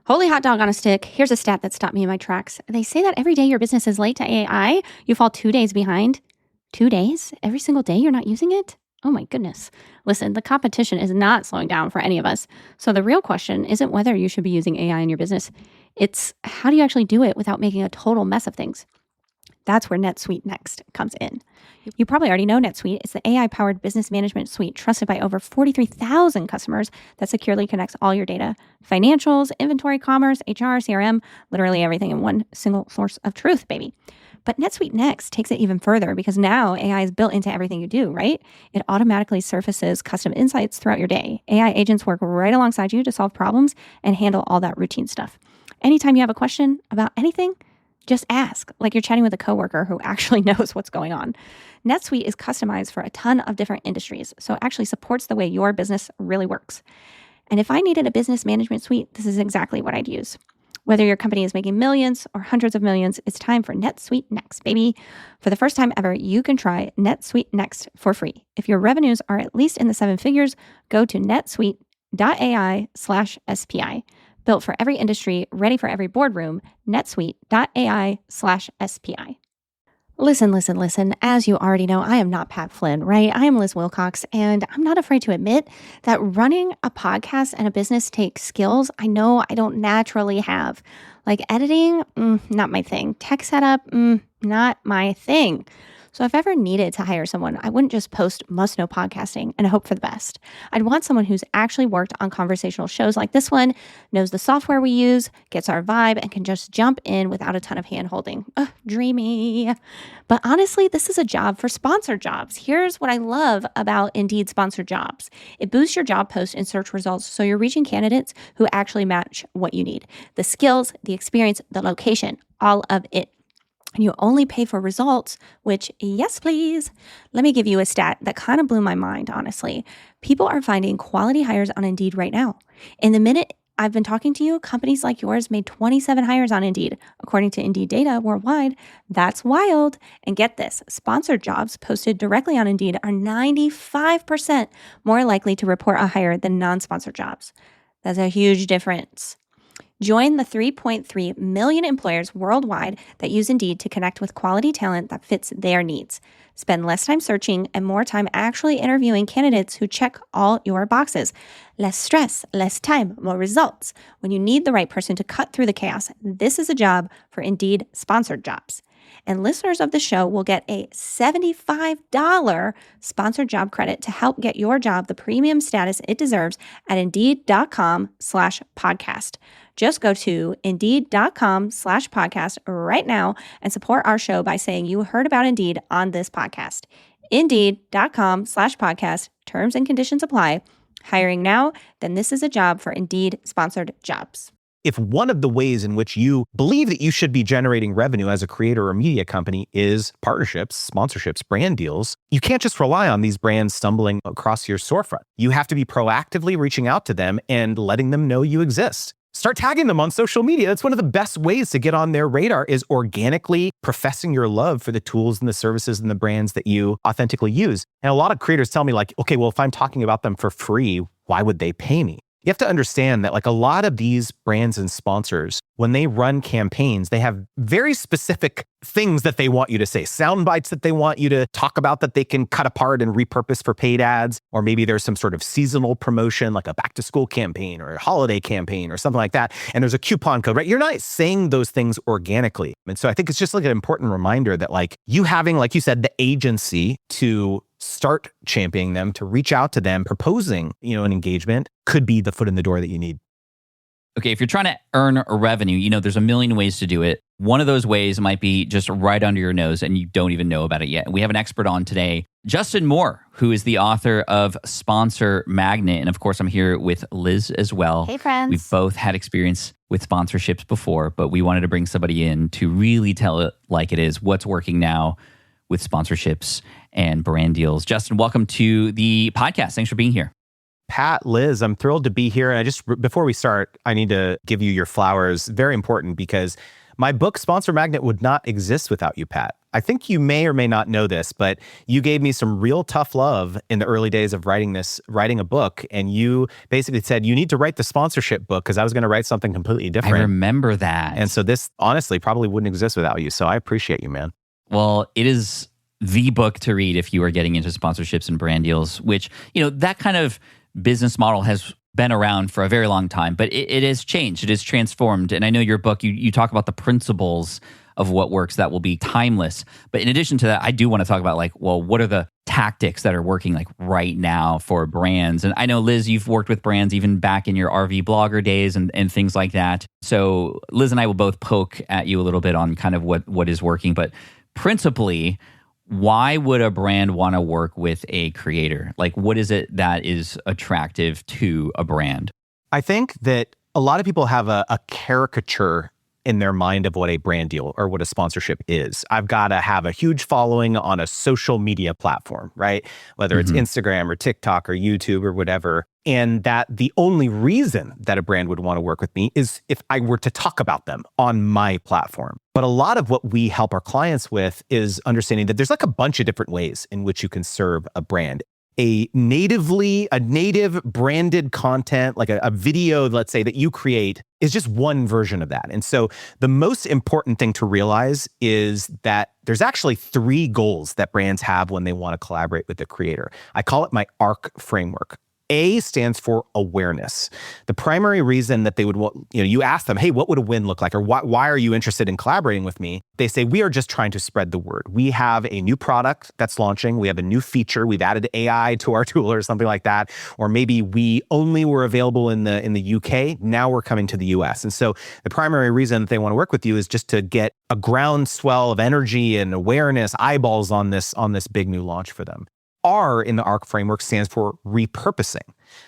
Holy hot dog on a stick. Here's a stat that stopped me in my tracks. They say that every day your business is late to AI, you fall 2 days behind. 2 days? Every single day you're not using it? Oh my goodness. Listen, the competition is not slowing down for any of us. So the real question isn't whether you should be using AI in your business. It's how do you actually do it without making a total mess of things? That's where NetSuite Next comes in. You probably already know NetSuite. It's the AI-powered business management suite trusted by over 43,000 customers that securely connects all your data, financials, inventory, commerce, HR, CRM, literally everything in one single source of truth, baby. But NetSuite Next takes it even further because now AI is built into everything you do, right? It automatically surfaces custom insights throughout your day. AI agents work right alongside you to solve problems and handle all that routine stuff. Anytime you have a question about anything, just ask, like you're chatting with a coworker who actually knows what's going on. NetSuite is customized for a ton of different industries, so it actually supports the way your business really works. And if I needed a business management suite, this is exactly what I'd use. Whether your company is making millions or hundreds of millions, it's time for NetSuite Next, baby. For the first time ever, you can try NetSuite Next for free. If your revenues are at least in the 7 figures, go to netsuite.ai/SPI. Built for every industry, ready for every boardroom, netsuite.ai/SPI. Listen. As you already know, I am not Pat Flynn, right? I am Liz Wilcox, and I'm not afraid to admit that running a podcast and a business takes skills I know I don't naturally have. Like editing, not my thing. Tech setup, not my thing. So if I ever needed to hire someone, I wouldn't just post must know podcasting and hope for the best. I'd want someone who's actually worked on conversational shows like this one, knows the software we use, gets our vibe, and can just jump in without a ton of hand holding. Dreamy. But honestly, this is a job for sponsored jobs. Here's what I love about Indeed sponsored jobs. It boosts your job post in search results so you're reaching candidates who actually match what you need. The skills, the experience, the location, all of it. And you only pay for results, which, yes, please. Let me give you a stat that kind of blew my mind, honestly. People are finding quality hires on Indeed right now. In the minute I've been talking to you, companies like yours made 27 hires on Indeed. According to Indeed data worldwide, that's wild. And get this, sponsored jobs posted directly on Indeed are 95% more likely to report a hire than non-sponsored jobs. That's a huge difference. Join the 3.3 million employers worldwide that use Indeed to connect with quality talent that fits their needs. Spend less time searching and more time actually interviewing candidates who check all your boxes. Less stress, less time, more results. When you need the right person to cut through the chaos, this is a job for Indeed sponsored jobs. And listeners of the show will get a $75 sponsored job credit to help get your job the premium status it deserves at Indeed.com/podcast. Just go to Indeed.com/podcast right now and support our show by saying you heard about Indeed on this podcast. Indeed.com/podcast. Terms and conditions apply. Hiring now? Then this is a job for Indeed sponsored jobs. If one of the ways in which you believe that you should be generating revenue as a creator or media company is partnerships, sponsorships, brand deals, you can't just rely on these brands stumbling across your storefront. You have to be proactively reaching out to them and letting them know you exist. Start tagging them on social media. That's one of the best ways to get on their radar, is organically professing your love for the tools and the services and the brands that you authentically use. And a lot of creators tell me like, okay, well, if I'm talking about them for free, why would they pay me? You have to understand that like a lot of these brands and sponsors, when they run campaigns, they have very specific things that they want you to say, sound bites that they want you to talk about that they can cut apart and repurpose for paid ads. Or maybe there's some sort of seasonal promotion, like a back to school campaign or a holiday campaign or something like that. And there's a coupon code, right? You're not saying those things organically. And so I think it's just like an important reminder that like you having, like you said, the agency to start championing them, to reach out to them, proposing, an engagement could be the foot in the door that you need. Okay, if you're trying to earn a revenue, there's a million ways to do it. One of those ways might be just right under your nose and you don't even know about it yet. We have an expert on today, Justin Moore, who is the author of Sponsor Magnet. And of course, I'm here with Liz as well. Hey, friends. We've both had experience with sponsorships before, but we wanted to bring somebody in to really tell it like it is, what's working now with sponsorships and brand deals. Justin, welcome to the podcast. Thanks for being here. Pat, Liz, I'm thrilled to be here. And before we start, I need to give you your flowers. Very important, because My book, Sponsor Magnet, would not exist without you, Pat. I think you may or may not know this, but you gave me some real tough love in the early days of writing a book. And you basically said, you need to write the sponsorship book because I was going to write something completely I different. remember that. And so this honestly probably wouldn't exist without you. So I appreciate you, man. Well, it is the book to read if you are getting into sponsorships and brand deals, which, that kind of business model has been around for a very long time, but it has changed. It has transformed. And I know your book, you talk about the principles of what works that will be timeless. But in addition to that, I do want to talk about what are the tactics that are working right now for brands? And I know, Liz, you've worked with brands even back in your RV blogger days and things like that. So Liz and I will both poke at you a little bit on kind of what is working. But principally, why would a brand want to work with a creator? What is it that is attractive to a brand? I think that a lot of people have a caricature in their mind of what a brand deal or what a sponsorship is. I've got to have a huge following on a social media platform, right? Whether it's Instagram or TikTok or YouTube or whatever. And that the only reason that a brand would want to work with me is if I were to talk about them on my platform. But a lot of what we help our clients with is understanding that there's a bunch of different ways in which you can serve a brand. A native branded content, like a video, let's say, that you create is just one version of that. And so the most important thing to realize is that there's actually 3 goals that brands have when they want to collaborate with the creator. I call it my ARC framework. A stands for awareness. The primary reason that they would, you ask them, hey, what would a win look like? Or why are you interested in collaborating with me? They say, we are just trying to spread the word. We have a new product that's launching. We have a new feature. We've added AI to our tool or something like that. Or maybe we only were available in the UK. Now we're coming to the US. And so the primary reason that they want to work with you is just to get a groundswell of energy and awareness, eyeballs on this big new launch for them. R in the ARC framework stands for repurposing.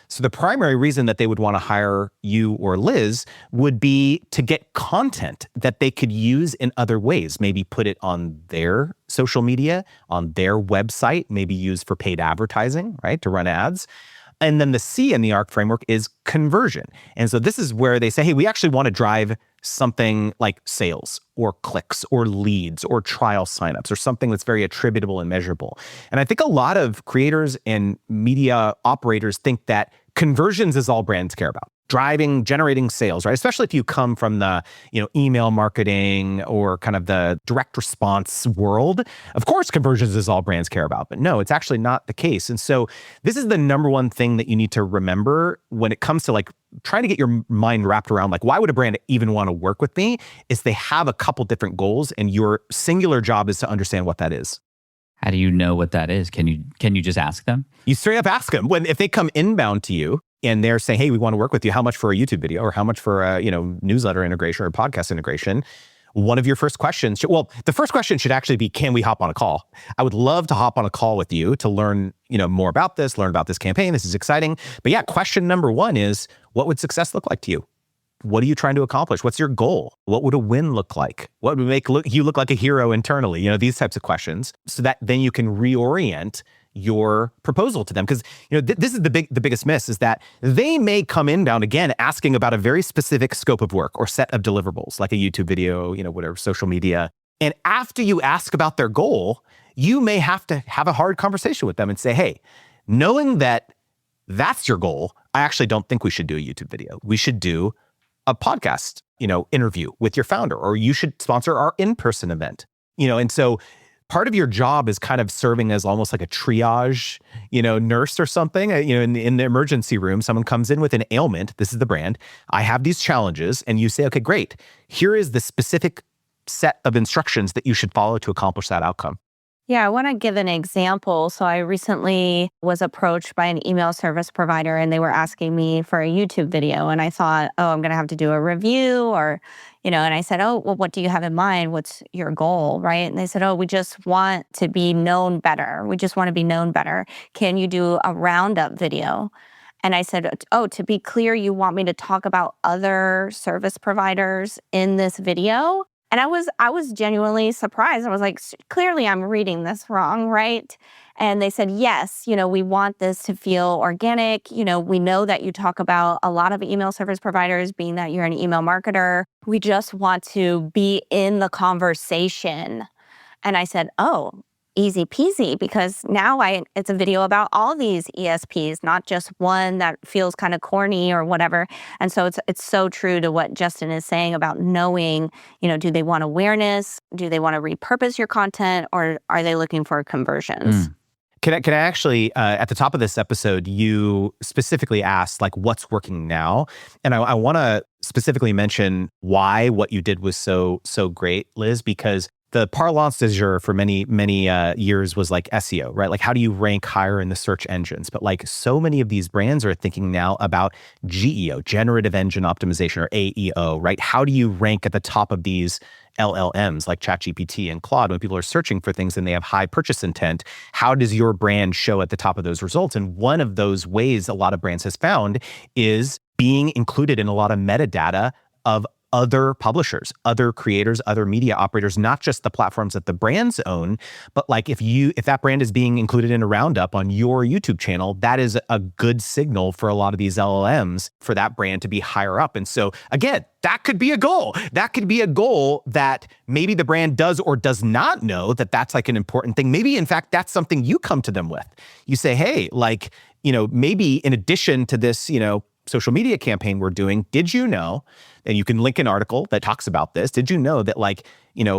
So the primary reason that they would want to hire you or Liz would be to get content that they could use in other ways, maybe put it on their social media, on their website, maybe use for paid advertising, right, to run ads. And then the C in the ARC framework is conversion. And so this is where they say, hey, we actually want to drive something like sales or clicks or leads or trial signups or something that's very attributable and measurable. And I think a lot of creators and media operators think that conversions is all brands care about. Generating sales, right? Especially if you come from the, email marketing or kind of the direct response world. Of course, conversions is all brands care about, but no, it's actually not the case. And so this is the number one thing that you need to remember when it comes to trying to get your mind wrapped around, why would a brand even want to work with me? Is they have a couple different goals and your singular job is to understand what that is. How do you know what that is? Can you just ask them? You straight up ask them. If they come inbound to you and they're saying, hey, we want to work with you, how much for a YouTube video or how much for a newsletter integration or podcast integration? One of your first questions, the first question should actually be, can we hop on a call? I would love to hop on a call with you to learn, more about this, learn about this campaign. This is exciting. But yeah, question number 1 is, what would success look like to you? What are you trying to accomplish? What's your goal? What would a win look like? What would make you look like a hero internally? These types of questions, so that then you can reorient your proposal to them. Because this is the biggest miss, is that they may come inbound again asking about a very specific scope of work or set of deliverables, like a YouTube video, whatever, social media. And after you ask about their goal, you may have to have a hard conversation with them and say, hey, knowing that that's your goal, I actually don't think we should do a YouTube video. We should do a podcast, interview with your founder, or you should sponsor our in-person event, and so part of your job is kind of serving as almost like a triage, nurse or something, in the emergency room. Someone comes in with an ailment. This is the brand. I have these challenges. And you say, okay, great. Here is the specific set of instructions that you should follow to accomplish that outcome. Yeah, I want to give an example. So I recently was approached by an email service provider and they were asking me for a YouTube video. And I thought, I'm going to have to do a review or, and I said, well, what do you have in mind? What's your goal, right? And they said, we just want to be known better. We just want to be known better. Can you do a roundup video? And I said, to be clear, you want me to talk about other service providers in this video? And I was genuinely surprised. I was like, Clearly I'm reading this wrong, right?" And they said, "Yes, we want this to feel organic. We know that you talk about a lot of email service providers, being that you're an email marketer. We just want to be in the conversation." And I said, "Oh, easy peasy," because now it's a video about all these ESPs, not just one that feels kind of corny or whatever. And so it's so true to what Justin is saying about knowing, do they want awareness? Do they want to repurpose your content, or are they looking for conversions? Mm. Can I actually, at the top of this episode, you specifically asked, like, what's working now? And I want to specifically mention why what you did was so great, Liz, because the parlance du jour for many years was like SEO, right? Like, how do you rank higher in the search engines? But like, so many of these brands are thinking now about GEO, generative engine optimization, or AEO, right? How do you rank at the top of these LLMs like ChatGPT and Claude when people are searching for things and they have high purchase intent? How does your brand show at the top of those results? And one of those ways a lot of brands has found is being included in a lot of metadata of other publishers, other creators, other media operators, not just the platforms that the brands own, but like if that brand is being included in a roundup on your YouTube channel, that is a good signal for a lot of these LLMs for that brand to be higher up. And so again, that could be a goal. That could be a goal that maybe the brand does or does not know that that's like an important thing. Maybe in fact, that's something you come to them with. You say, hey, like, maybe in addition to this, social media campaign we're doing, did you know, and you can link an article that talks about this, did you know that like,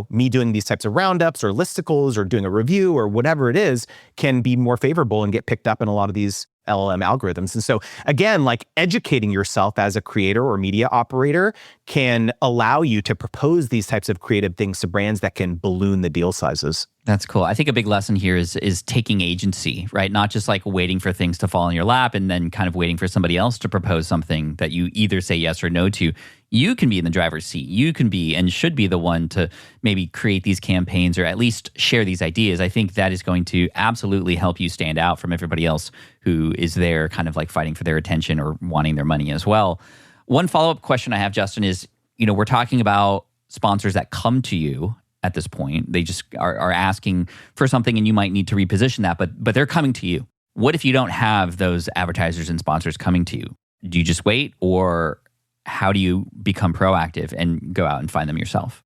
me doing these types of roundups or listicles or doing a review or whatever it is can be more favorable and get picked up in a lot of these LLM algorithms. And so again, like educating yourself as a creator or media operator can allow you to propose these types of creative things to brands that can balloon the deal sizes. That's cool. I think a big lesson here is taking agency, right? Not just like waiting for things to fall in your lap and then kind of waiting for somebody else to propose something that you either say yes or no to. You can be in the driver's seat. You can be and should be the one to maybe create these campaigns or at least share these ideas. I think that is going to absolutely help you stand out from everybody else who is there kind of like fighting for their attention or wanting their money as well. One follow-up question I have, Justin, is, we're talking about sponsors that come to you at this point. They just are asking for something and you might need to reposition that, but they're coming to you. What if you don't have those advertisers and sponsors coming to you? Do you just wait, or how do you become proactive and go out and find them yourself?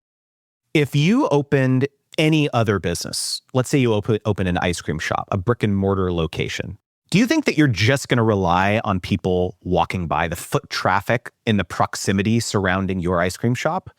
If you opened any other business, let's say you open an ice cream shop, a brick and mortar location, do you think that you're just going to rely on people walking by, the foot traffic in the proximity surrounding your ice cream shop?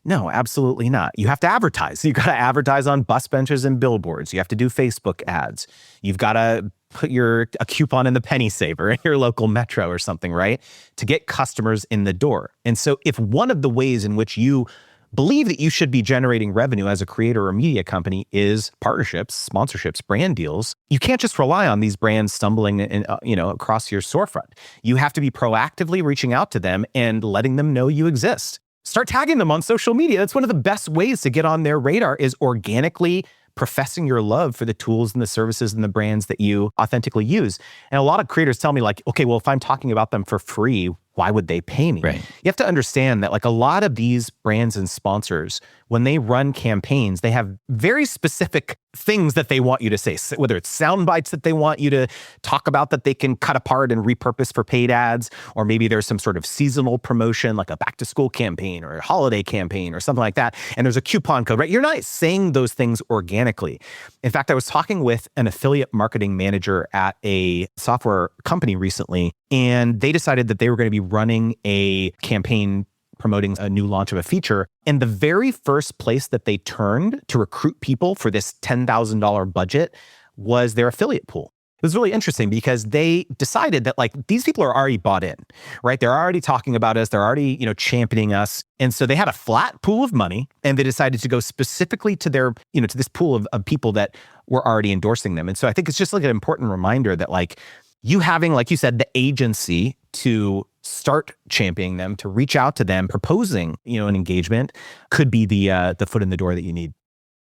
No, absolutely not. You have to advertise. You got to advertise on bus benches and billboards. You have to do Facebook ads. You've got to put a coupon in the penny saver in your local metro or something, right? To get customers in the door. And so if one of the ways in which you believe that you should be generating revenue as a creator or media company is partnerships, sponsorships, brand deals, you can't just rely on these brands stumbling across your storefront. You have to be proactively reaching out to them and letting them know you exist. Start tagging them on social media. That's one of the best ways to get on their radar, is organically professing your love for the tools and the services and the brands that you authentically use. And a lot of creators tell me like, okay, well, if I'm talking about them for free, why would they pay me? Right. You have to understand that like a lot of these brands and sponsors, when they run campaigns, they have very specific things that they want you to say, whether it's sound bites that they want you to talk about that they can cut apart and repurpose for paid ads, or maybe there's some sort of seasonal promotion like a back to school campaign or a holiday campaign or something like that. And there's a coupon code, right? You're not saying those things organically. In fact, I was talking with an affiliate marketing manager at a software company recently, and they decided that they were going to be running a campaign promoting a new launch of a feature. And the very first place that they turned to recruit people for this $10,000 budget was their affiliate pool. It was really interesting because they decided that like these people are already bought in, right? They're already talking about us. They're already, championing us. And so they had a flat pool of money, and they decided to go specifically to their, to this pool of people that were already endorsing them. And so I think it's just like an important reminder that like you having, like you said, the agency to start championing them, to reach out to them, proposing, an engagement could be the foot in the door that you need.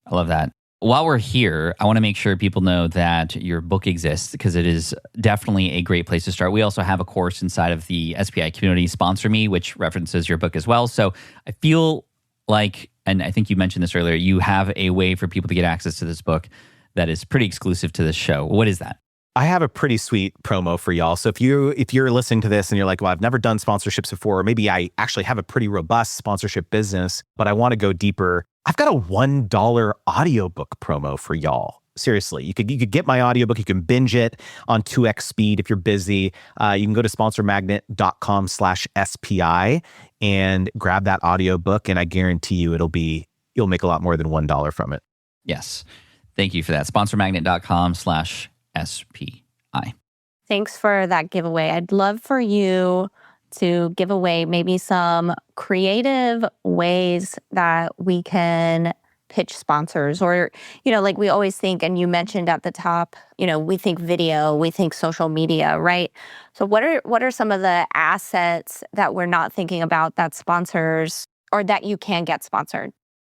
I love that. While we're here, I want to make sure people know that your book exists, because it is definitely a great place to start. We also have a course inside of the SPI community, Sponsor Me, which references your book as well. So I feel like and I think you mentioned this earlier, you have a way for people to get access to this book that is pretty exclusive to this show. What is that? I have a pretty sweet promo for y'all. So if you're listening to this and you're like, well, I've never done sponsorships before, or maybe I actually have a pretty robust sponsorship business, but I want to go deeper, I've got a $1 audiobook promo for y'all. Seriously, you could get my audiobook. You can binge it on 2x speed if you're busy. You can go to sponsormagnet.com/SPI and grab that audiobook, and I guarantee you you'll make a lot more than $1 from it. Yes. Thank you for that. Sponsormagnet.com/SPI. Thanks for that giveaway. I'd love for you to give away maybe some creative ways that we can pitch sponsors, or, like we always think, and you mentioned at the top, we think video, we think social media, right? So what are some of the assets that we're not thinking about that sponsors, or that you can get sponsored?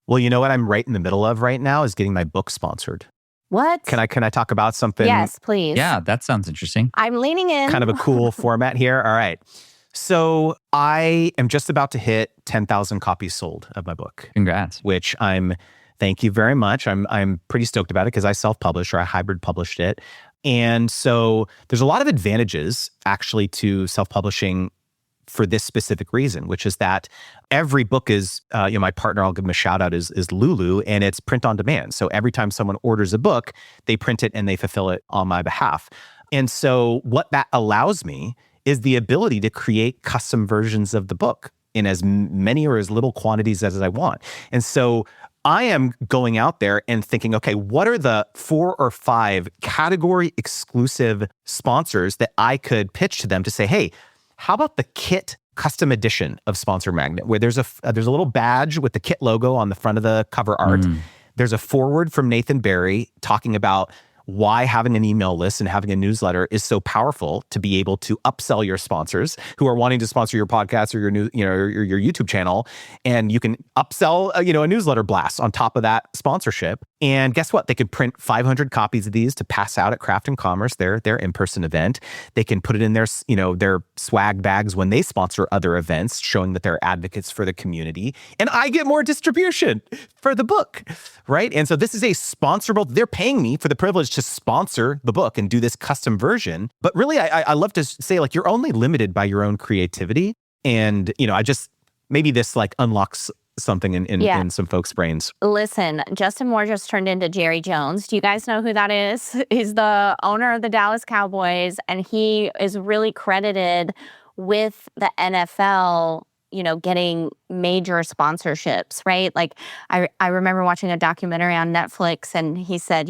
Well, you know what I'm right in the middle of right now is getting my book sponsored. What? Can I talk about something? Yes, please. Yeah, that sounds interesting. I'm leaning in. Kind of a cool format here. All right. So I am just about to hit 10,000 copies sold of my book. Congrats. Which thank you very much. I'm pretty stoked about it because I self-published, or I hybrid published it. And so there's a lot of advantages actually to self-publishing for this specific reason, which is that every book is, my partner, I'll give him a shout out, is Lulu, and it's print on demand. So every time someone orders a book, they print it and they fulfill it on my behalf. And so what that allows me is the ability to create custom versions of the book in as many or as little quantities as I want. And so I am going out there and thinking, okay, what are the 4 or 5 category exclusive sponsors that I could pitch to them to say, hey, how about the Kit custom edition of Sponsor Magnet, where there's a little badge with the Kit logo on the front of the cover art. There's a foreword from Nathan Barry talking about why having an email list and having a newsletter is so powerful to be able to upsell your sponsors who are wanting to sponsor your podcast or your YouTube channel. And you can upsell a newsletter blast on top of that sponsorship. And guess what? They can print 500 copies of these to pass out at Craft and Commerce, their in-person event. They can put it in their swag bags when they sponsor other events, showing that they're advocates for the community. And I get more distribution for the book, right? And so this is a sponsorable, they're paying me for the privilege to sponsor the book and do this custom version. But really, I love to say, like, you're only limited by your own creativity. And, maybe this unlocks something in some folks' brains. Listen, Justin Moore just turned into Jerry Jones. Do you guys know who that is? He's the owner of the Dallas Cowboys, and he is really credited with the NFL, getting major sponsorships, right? Like I remember watching a documentary on Netflix, and he said,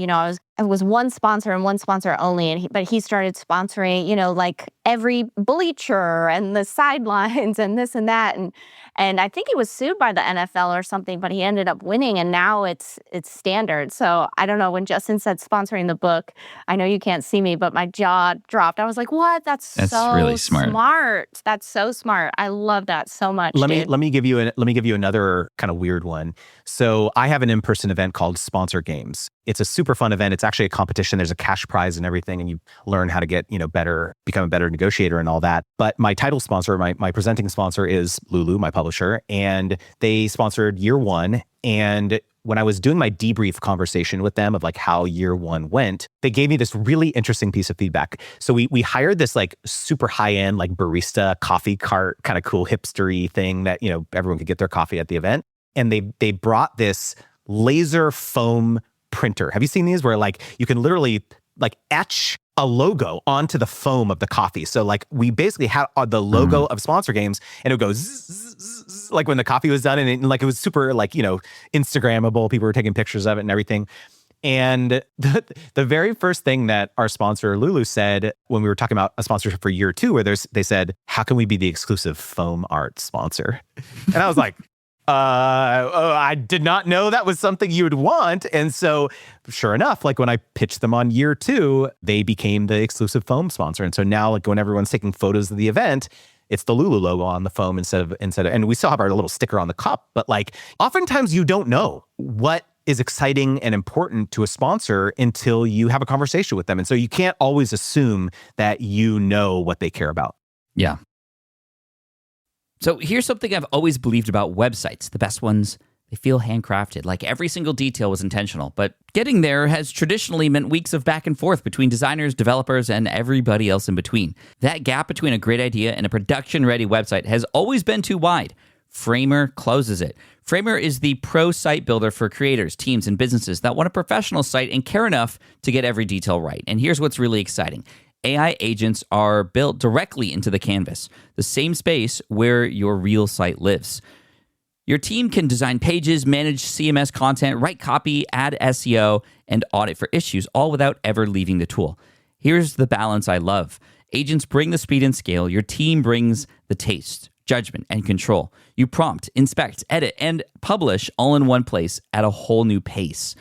I was one sponsor and one sponsor only, but he started sponsoring, like every bleacher and the sidelines and this and that, and I think he was sued by the NFL or something, but he ended up winning, and now it's standard. So I don't know, when Justin said sponsoring the book, I know you can't see me, but my jaw dropped. I was like, what? That's so really smart. That's so smart. I love that so much. Let me give you another kind of weird one. So I have an in-person event called Sponsor Games. It's a super fun event. It's actually a competition. There's a cash prize and everything, and you learn how to get, become a better negotiator and all that. But my title sponsor, my presenting sponsor is Lulu, my publisher, and they sponsored year 1. And when I was doing my debrief conversation with them of how year 1 went, they gave me this really interesting piece of feedback. So we hired this super high-end barista coffee cart, kind of cool hipstery thing that, everyone could get their coffee at the event. And they brought this laser foam printer. Have you seen these where you can literally etch a logo onto the foam of the coffee? So we basically had the logo of Sponsor Games, and it would go zzz, zzz, zzz, when the coffee was done, and it was super Instagrammable. People were taking pictures of it and everything. And the very first thing that our sponsor Lulu said when we were talking about a sponsorship for year 2, where they said, how can we be the exclusive foam art sponsor? And I was like, I did not know that was something you would want. And so sure enough, when I pitched them on year 2, they became the exclusive foam sponsor. And so now when everyone's taking photos of the event, it's the Lulu logo on the foam instead of, and we still have our little sticker on the cup, but oftentimes you don't know what is exciting and important to a sponsor until you have a conversation with them. And so you can't always assume that you know what they care about. Yeah. So here's something I've always believed about websites. The best ones, They feel handcrafted, like every single detail was intentional. But getting there has traditionally meant weeks of back and forth between designers, developers, and everybody else in between. That gap between a great idea and a production-ready website has always been too wide. Framer closes it. Framer is the pro site builder for creators, teams, and businesses that want a professional site and care enough to get every detail right. And here's what's really exciting. AI agents are built directly into the canvas, the same space where your real site lives. Your team can design pages, manage CMS content, write copy, add SEO, and audit for issues, all without ever leaving the tool. Here's the balance I love. Agents bring the speed and scale. Your team brings the taste, judgment, and control. You prompt, inspect, edit, and publish all in one place at a whole new pace.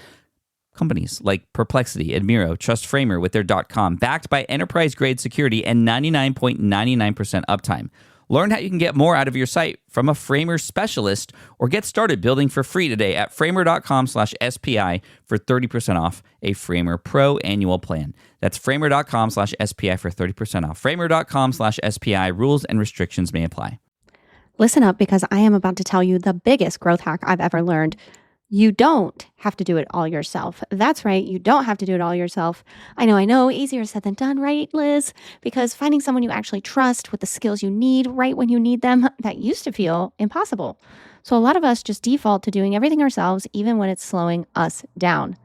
Companies like Perplexity and Miro trust Framer with their .com, backed by enterprise-grade security and 99.99% uptime. Learn how you can get more out of your site from a Framer specialist or get started building for free today at framer.com/SPI for 30% off a Framer Pro annual plan. That's framer.com/SPI for 30% off. Framer.com/SPI. Rules and restrictions may apply. Listen up, because I am about to tell you the biggest growth hack I've ever learned. You don't have to do it all yourself. That's right. You don't have to do it all yourself. I know. Easier said than done, right, Liz? Because finding someone you actually trust with the skills you need right when you need them, that used to feel impossible. So a lot of us just default to doing everything ourselves, even when it's slowing us down.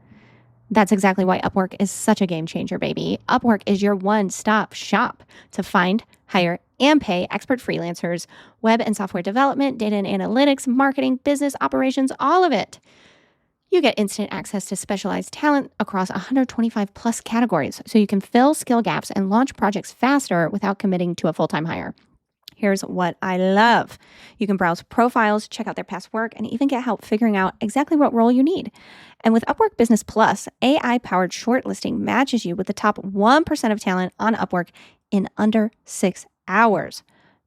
That's exactly why Upwork is such a game changer, baby. Upwork is your one-stop shop to find, hire, and pay expert freelancers, web and software development, data and analytics, marketing, business operations, all of it. You get instant access to specialized talent across 125 plus categories, so you can fill skill gaps and launch projects faster without committing to a full-time hire. Here's what I love. You can browse profiles, check out their past work, and even get help figuring out exactly what role you need. And with Upwork Business Plus, AI-powered shortlisting matches you with the top 1% of talent on Upwork in under 6 hours.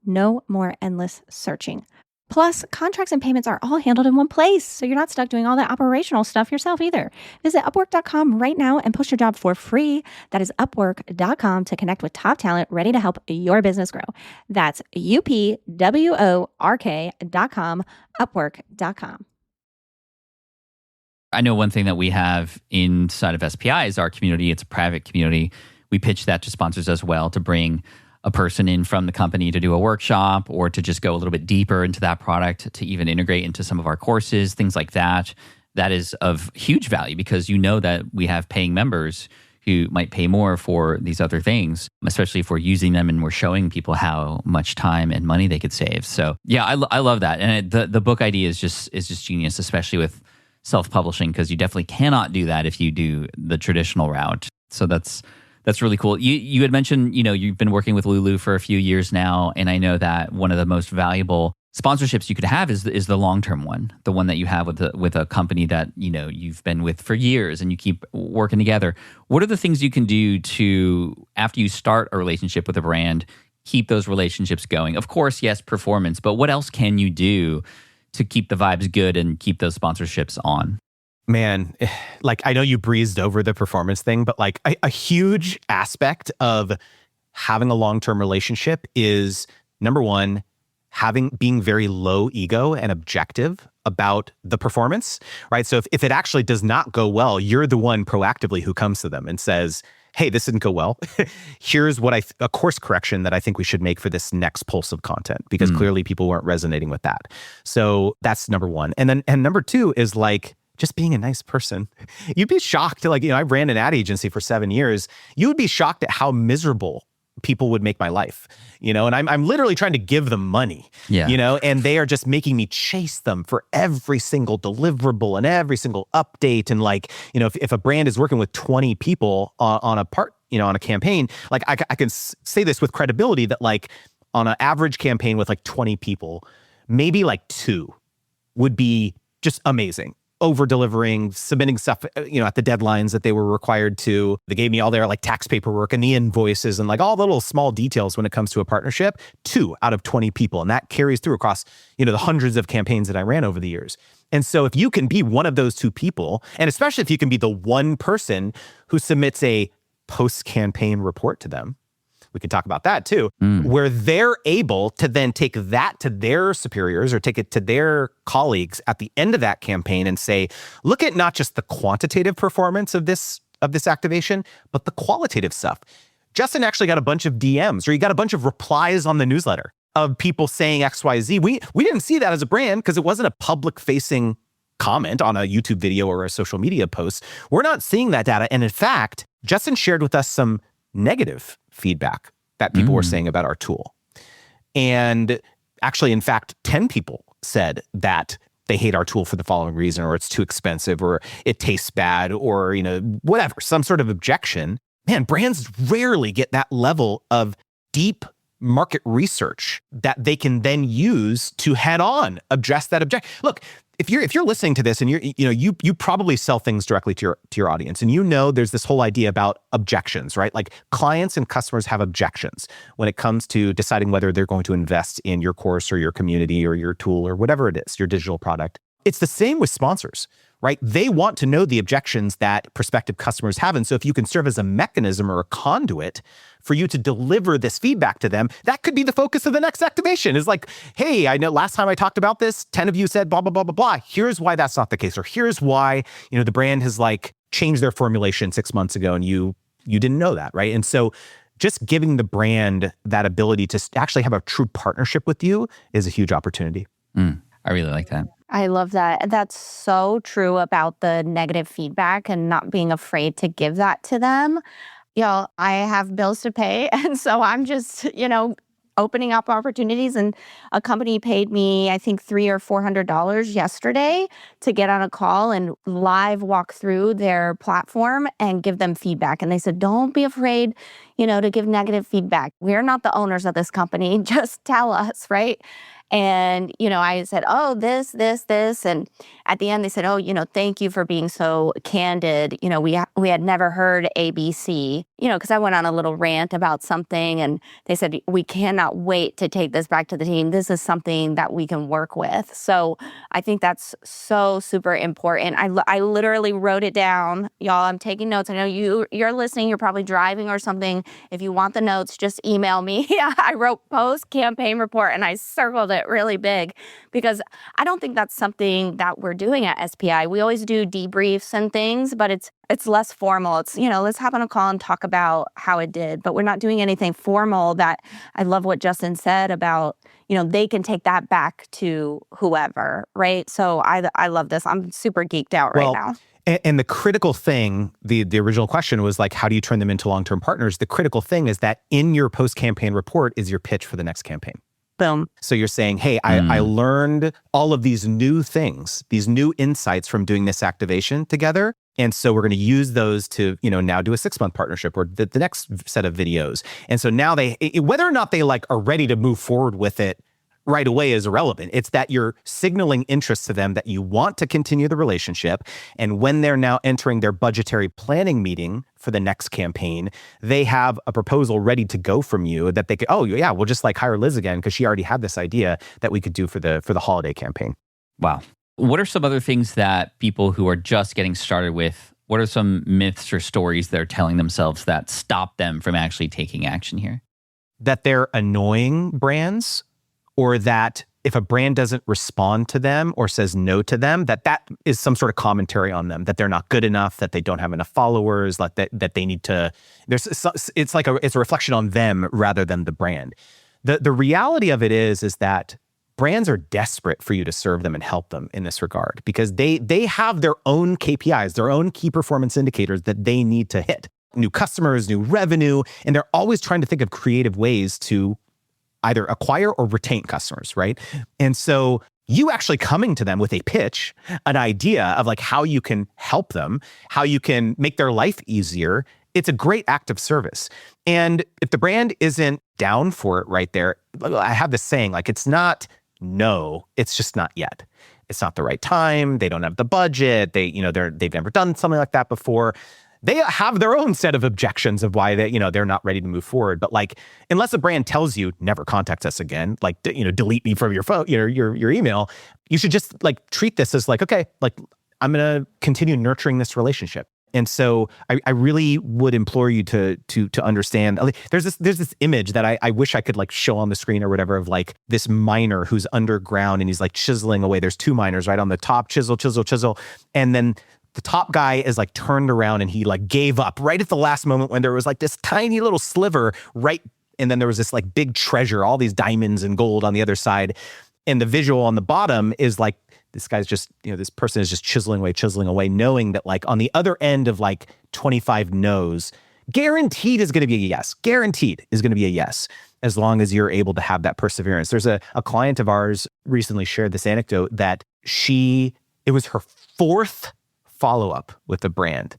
No more endless searching. Plus, contracts and payments are all handled in one place, so you're not stuck doing all that operational stuff yourself either. Visit Upwork.com right now and post your job for free. That is Upwork.com to connect with top talent ready to help your business grow. That's UPWORK.com, Upwork.com. I know one thing that we have inside of SPI is our community. It's a private community. We pitch that to sponsors as well to bring a person in from the company to do a workshop or to just go a little bit deeper into that product, to even integrate into some of our courses, things like that. That is of huge value because you know that we have paying members who might pay more for these other things, especially if we're using them and we're showing people how much time and money they could save. So yeah, I love that. And the book idea is just genius, especially with self-publishing, because you definitely cannot do that if you do the traditional route. So that's really cool. You had mentioned, you've been working with Lulu for a few years now, and I know that one of the most valuable sponsorships you could have is the long-term one, the one that you have with a company that you've been with for years and you keep working together. What are the things you can do to, after you start a relationship with a brand, keep those relationships going? Of course, yes, performance, but what else can you do to keep the vibes good and keep those sponsorships on? Man, like I know you breezed over the performance thing, but like a huge aspect of having a long-term relationship is, number one, being very low ego and objective about the performance, right? So if it actually does not go well, you're the one proactively who comes to them and says, hey, this didn't go well. Here's what a course correction that I think we should make for this next pulse of content, because clearly people weren't resonating with that. So that's number one. And number two is like, just being a nice person. You'd be shocked. I ran an ad agency for 7 years. You would be shocked at how miserable people would make my life, and I'm literally trying to give them money, and they are just making me chase them for every single deliverable and every single update. And if a brand is working with 20 people on a campaign, I can say this with credibility that on an average campaign with 20 people, maybe 2 would be just amazing. Over-delivering, submitting stuff, at the deadlines that they were required to. They gave me all their tax paperwork and the invoices and all the little small details when it comes to a partnership. 2 out of 20 people. And that carries through across, the hundreds of campaigns that I ran over the years. And so if you can be one of those 2 people, and especially if you can be the one person who submits a post-campaign report to them, we could talk about that too, Mm. where they're able to then take that to their superiors or take it to their colleagues at the end of that campaign and say, look at not just the quantitative performance of this activation, but the qualitative stuff. Justin actually got a bunch of DMs, or he got a bunch of replies on the newsletter of people saying XYZ. We didn't see that as a brand because it wasn't a public-facing comment on a YouTube video or a social media post. We're not seeing that data. And in fact, Justin shared with us some negative feedback that people were saying about our tool. And actually, in fact, 10 people said that they hate our tool for the following reason, or it's too expensive, or it tastes bad, or, whatever, some sort of objection. Man, brands rarely get that level of deep market research that they can then use to head on address that objection. Look, if you're listening to this and you probably sell things directly to your audience, and there's this whole idea about objections, right? Like clients and customers have objections when it comes to deciding whether they're going to invest in your course or your community or your tool or whatever it is, your digital product. It's the same with sponsors, right? They want to know the objections that prospective customers have. And so if you can serve as a mechanism or a conduit for you to deliver this feedback to them, that could be the focus of the next activation. Is like, hey, I know last time I talked about this, 10 of you said blah, blah, blah, blah, blah. Here's why that's not the case. Or here's why, the brand has changed their formulation 6 months ago and you didn't know that, right? And so just giving the brand that ability to actually have a true partnership with you is a huge opportunity. I really like that. I love that. And that's so true about the negative feedback and not being afraid to give that to them. I have bills to pay. And so I'm just, opening up opportunities. And a company paid me, I think, $300 or $400 yesterday to get on a call and live walk through their platform and give them feedback. And they said, don't be afraid, to give negative feedback. We're not the owners of this company. Just tell us, right? And, I said, oh, this. And at the end, they said, oh, thank you for being so candid. We had never heard ABC, because I went on a little rant about something. And they said, we cannot wait to take this back to the team. This is something that we can work with. So I think that's so super important. I literally wrote it down. Y'all, I'm taking notes. I know you're listening. You're probably driving or something. If you want the notes, just email me. I wrote post campaign report and I circled it really big because I don't think that's something that we're doing at SPI. We always do debriefs and things, but it's less formal. It's, let's hop on a call and talk about how it did, but we're not doing anything formal. That I love what Justin said about, they can take that back to whoever, right? So I love this. I'm super geeked out right now. And the critical thing, the original question was how do you turn them into long-term partners? The critical thing is that in your post-campaign report is your pitch for the next campaign. Boom. So you're saying, hey, I learned all of these new things, these new insights from doing this activation together. And so we're going to use those to, now do a 6-month partnership or the next set of videos. And so now whether or not they are ready to move forward with it right away is irrelevant. It's that you're signaling interest to them that you want to continue the relationship. And when they're now entering their budgetary planning meeting for the next campaign, they have a proposal ready to go from you that they could, oh yeah, we'll just hire Liz again because she already had this idea that we could do for the holiday campaign. Wow. What are some other things that people who are just getting started with, what are some myths or stories they're telling themselves that stop them from actually taking action here? That they're annoying brands, or that if a brand doesn't respond to them or says no to them, that is some sort of commentary on them, that they're not good enough, that they don't have enough followers, that they need to, it's a reflection on them rather than the brand. The reality of it is that brands are desperate for you to serve them and help them in this regard because they have their own KPIs, their own key performance indicators that they need to hit. New customers, new revenue, and they're always trying to think of creative ways to either acquire or retain customers, right? And so you actually coming to them with a pitch, an idea of how you can help them, how you can make their life easier, it's a great act of service. And if the brand isn't down for it right there, I have this saying, it's not no, it's just not yet. It's not the right time. They don't have the budget. They've never done something like that before. They have their own set of objections of why they're not ready to move forward. But unless a brand tells you never contact us again, delete me from your phone, your email, you should just treat this as okay, I'm going to continue nurturing this relationship. And so I really would implore you to understand. There's this image that I wish I could like show on the screen or whatever of like this miner who's underground and he's like chiseling away. There's two miners right on the top, chisel, chisel, chisel. And then the top guy is like turned around and he like gave up right at the last moment when there was like this tiny little sliver right. And then there was this like big treasure, all these diamonds and gold on the other side. And the visual on the bottom is like, this guy's just, this person is just chiseling away, knowing that like on the other end of like 25 no's, guaranteed is going to be a yes. Guaranteed is going to be a yes, as long as you're able to have that perseverance. There's a client of ours recently shared this anecdote that it was her fourth follow-up with the brand.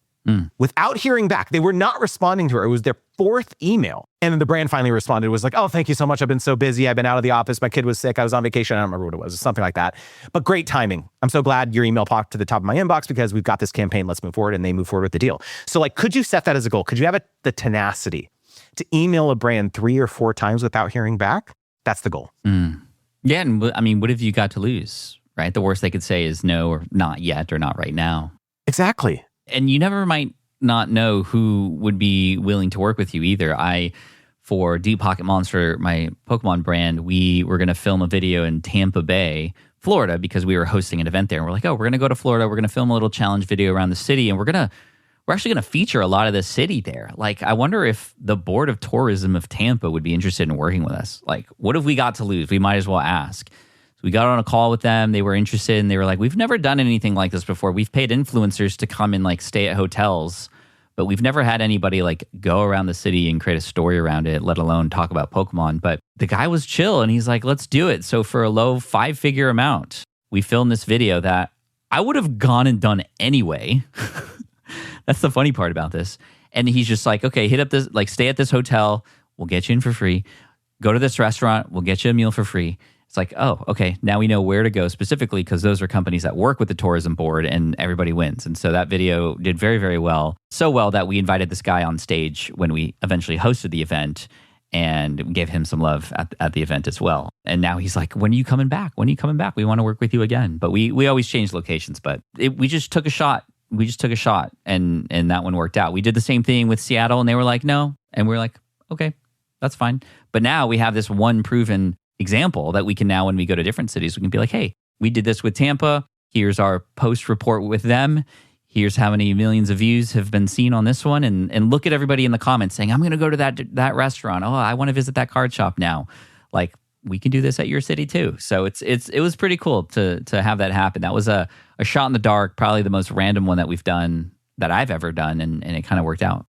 Without hearing back. They were not responding to her. It was their fourth email. And then the brand finally responded. It was like, oh, thank you so much. I've been so busy. I've been out of the office. My kid was sick. I was on vacation. I don't remember what it was. Something like that. But great timing. I'm so glad your email popped to the top of my inbox because we've got this campaign. Let's move forward. And they move forward with the deal. So like, could you set that as a goal? Could you have the tenacity to email a brand 3 or 4 times without hearing back? That's the goal. Yeah. And I mean, what have you got to lose, right? The worst they could say is no, or not yet, or not right now. Exactly. And you never might not know who would be willing to work with you either. For Deep Pocket Monster, my Pokemon brand, we were going to film a video in Tampa Bay, Florida, because we were hosting an event there. And we're like, oh, we're going to go to Florida. We're going to film a little challenge video around the city. And we're actually going to feature a lot of the city there. Like, I wonder if the Board of Tourism of Tampa would be interested in working with us. Like, what have we got to lose? We might as well ask. So we got on a call with them. They were interested, and they were like, we've never done anything like this before. We've paid influencers to come and like stay at hotels, but we've never had anybody like go around the city and create a story around it, let alone talk about Pokemon. But the guy was chill, and he's like, let's do it. So for a low 5-figure amount, we filmed this video that I would have gone and done anyway. That's the funny part about this. And he's just like, okay, hit up this, like stay at this hotel. We'll get you in for free. Go to this restaurant. We'll get you a meal for free. It's like, oh, okay, now we know where to go specifically because those are companies that work with the tourism board and everybody wins. And so that video did very, very well. So well that we invited this guy on stage when we eventually hosted the event and gave him some love at the event as well. And now he's like, when are you coming back? When are you coming back? We want to work with you again. But we always change locations, but we just took a shot. We just took a shot and that one worked out. We did the same thing with Seattle and they were like, no. And we were like, okay, that's fine. But now we have this one proven example that we can now, when we go to different cities, we can be like, hey, we did this with Tampa. Here's our post report with them. Here's how many millions of views have been seen on this one. And look at everybody in the comments saying, I'm going to go to that restaurant. Oh, I want to visit that card shop now. Like, we can do this at your city too. So it was pretty cool to have that happen. That was a shot in the dark, probably the most random one that we've done, that I've ever done. And it kind of worked out.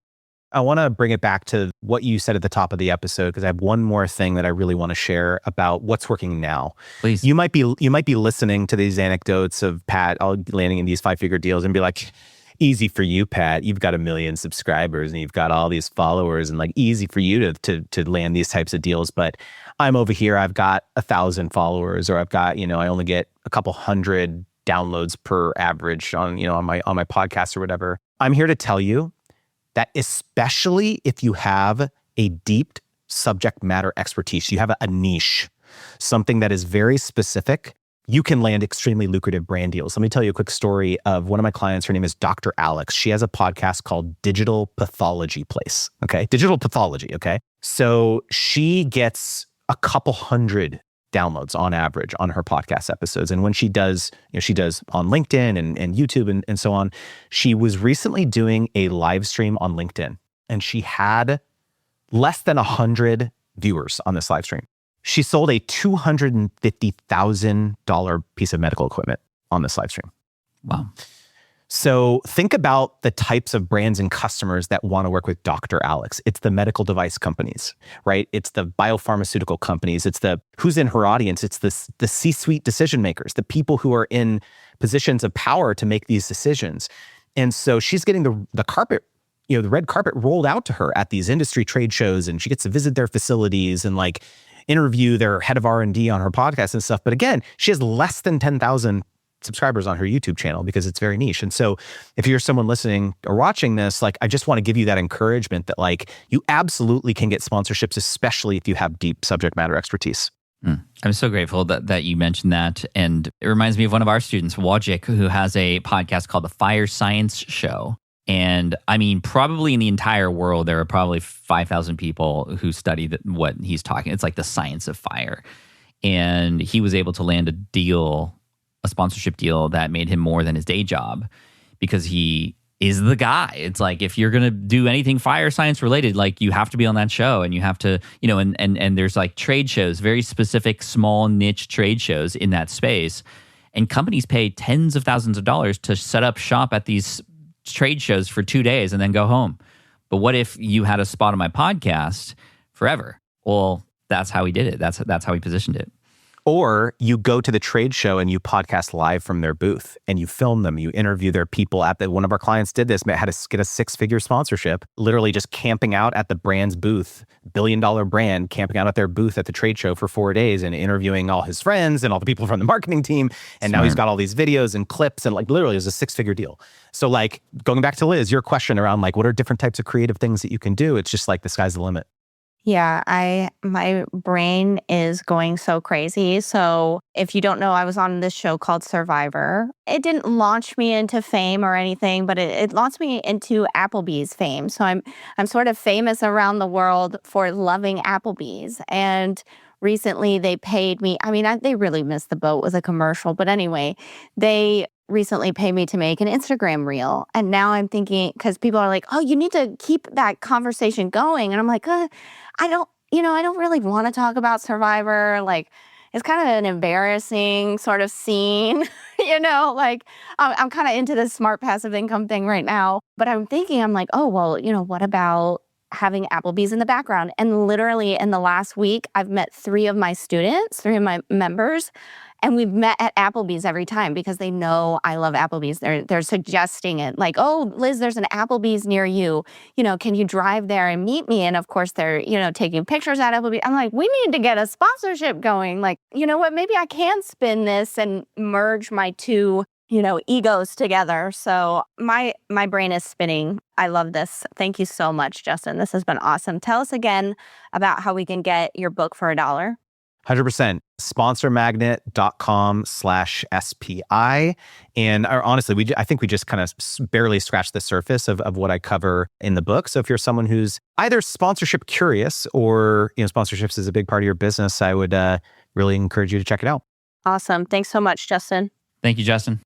I want to bring it back to what you said at the top of the episode, because I have one more thing that I really want to share about what's working now. Please. You might be listening to these anecdotes of Pat all landing in these 5-figure deals and be like, easy for you, Pat. You've got 1 million subscribers and you've got all these followers and like easy for you to land these types of deals. But I'm over here, I've got 1,000 followers, or I've got, I only get a couple hundred downloads per average on my podcast or whatever. I'm here to tell you that especially if you have a deep subject matter expertise, you have a niche, something that is very specific, you can land extremely lucrative brand deals. Let me tell you a quick story of one of my clients. Her name is Dr. Alex. She has a podcast called Digital Pathology Place. Okay. Digital Pathology. Okay. So she gets a couple hundred downloads on average on her podcast episodes. And when she does, she does on LinkedIn and YouTube and so on. She was recently doing a live stream on LinkedIn and she had less than 100 viewers on this live stream. She sold a $250,000 piece of medical equipment on this live stream. Wow. So think about the types of brands and customers that want to work with Dr. Alex. It's the medical device companies, right? It's the biopharmaceutical companies. It's who's in her audience. It's the C-suite decision makers, the people who are in positions of power to make these decisions. And so she's getting the carpet, the red carpet rolled out to her at these industry trade shows, and she gets to visit their facilities and like interview their head of R&D on her podcast and stuff. But again, she has less than 10,000 subscribers on her YouTube channel because it's very niche. And so if you're someone listening or watching this, like, I just want to give you that encouragement that like you absolutely can get sponsorships, especially if you have deep subject matter expertise. I'm so grateful that you mentioned that. And it reminds me of one of our students, Wojcik, who has a podcast called The Fire Science Show. And I mean, probably in the entire world, there are probably 5,000 people who study what he's talking. It's like the science of fire. And he was able to land a sponsorship deal that made him more than his day job because he is the guy. It's like, if you're going to do anything fire science related, like, you have to be on that show, and you have to, and there's like trade shows, very specific, small niche trade shows in that space. And companies pay tens of thousands of dollars to set up shop at these trade shows for 2 days and then go home. But what if you had a spot on my podcast forever? Well, that's how he did it. That's how he positioned it. Or you go to the trade show and you podcast live from their booth and you film them. You interview their people one of our clients did this, had to get a 6-figure sponsorship, literally just camping out at the brand's booth, billion-dollar brand, camping out at their booth at the trade show for 4 days and interviewing all his friends and all the people from the marketing team. And Smart. Now he's got all these videos and clips, and like literally it was a 6-figure deal. So like, going back to Liz, your question around like, what are different types of creative things that you can do? It's just like the sky's the limit. Yeah, my brain is going so crazy. So if you don't know, I was on this show called Survivor. It didn't launch me into fame or anything, but it launched me into Applebee's fame. So I'm sort of famous around the world for loving Applebee's. And recently they paid me. I mean, they really missed the boat with a commercial. But anyway, they recently paid me to make an Instagram reel. And now I'm thinking, because people are like, oh, you need to keep that conversation going. And I'm like, I don't really want to talk about Survivor. Like, it's kind of an embarrassing sort of scene, like I'm kind of into this smart passive income thing right now. But I'm like, oh, well, what about having Applebee's in the background? And literally in the last week, I've met 3 of my members. And we've met at Applebee's every time because they know I love Applebee's. They're suggesting it, like, oh, Liz, there's an Applebee's near you. Can you drive there and meet me? And of course, they're, taking pictures at Applebee's. I'm like, we need to get a sponsorship going. Like, you know what? Maybe I can spin this and merge my 2, egos together. So my brain is spinning. I love this. Thank you so much, Justin. This has been awesome. Tell us again about how we can get your book for $1. 100%. Sponsormagnet.com/SPI. And honestly, I think we just kind of barely scratched the surface of what I cover in the book. So if you're someone who's either sponsorship curious or, sponsorships is a big part of your business, I would really encourage you to check it out. Awesome. Thanks so much, Justin. Thank you, Justin.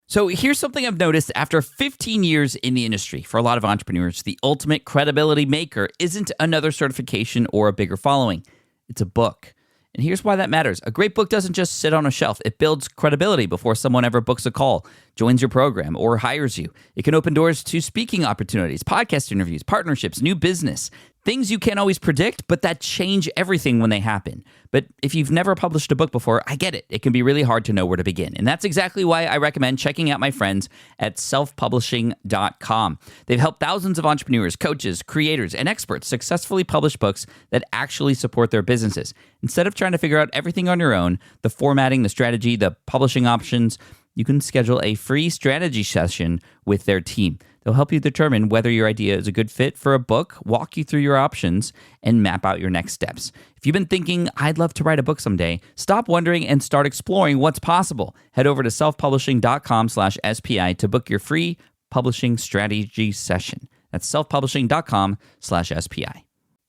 So here's something I've noticed after 15 years in the industry. For a lot of entrepreneurs, the ultimate credibility maker isn't another certification or a bigger following. It's a book. And here's why that matters. A great book doesn't just sit on a shelf. It builds credibility before someone ever books a call, joins your program, or hires you. It can open doors to speaking opportunities, podcast interviews, partnerships, new business. Things you can't always predict, but that change everything when they happen. But if you've never published a book before, I get it. It can be really hard to know where to begin. And that's exactly why I recommend checking out my friends at selfpublishing.com. They've helped thousands of entrepreneurs, coaches, creators, and experts successfully publish books that actually support their businesses. Instead of trying to figure out everything on your own, the formatting, the strategy, the publishing options, you can schedule a free strategy session with their team. They'll help you determine whether your idea is a good fit for a book, walk you through your options, and map out your next steps. If you've been thinking, I'd love to write a book someday, stop wondering and start exploring what's possible. Head over to selfpublishing.com/SPI to book your free publishing strategy session. That's selfpublishing.com/SPI.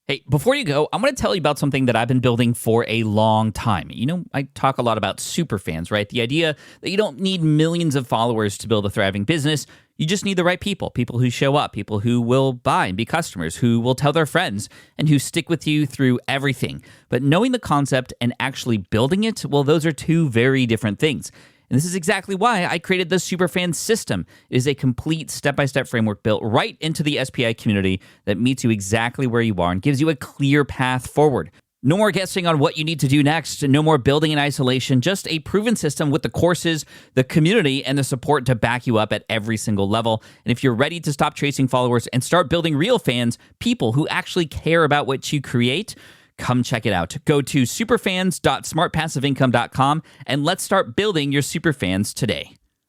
Hey, before you go, I want to tell you about something that I've been building for a long time. I talk a lot about superfans, right? The idea that you don't need millions of followers to build a thriving business. You just need the right people who show up, people who will buy and be customers, who will tell their friends, and who stick with you through everything. But knowing the concept and actually building it, well, those are 2 very different things. And this is exactly why I created the Superfan system. It is a complete step-by-step framework built right into the SPI community that meets you exactly where you are and gives you a clear path forward. No more guessing on what you need to do next. No more building in isolation. Just a proven system with the courses, the community, and the support to back you up at every single level. And if you're ready to stop chasing followers and start building real fans, people who actually care about what you create, come check it out. Go to superfans.smartpassiveincome.com and let's start building your superfans today.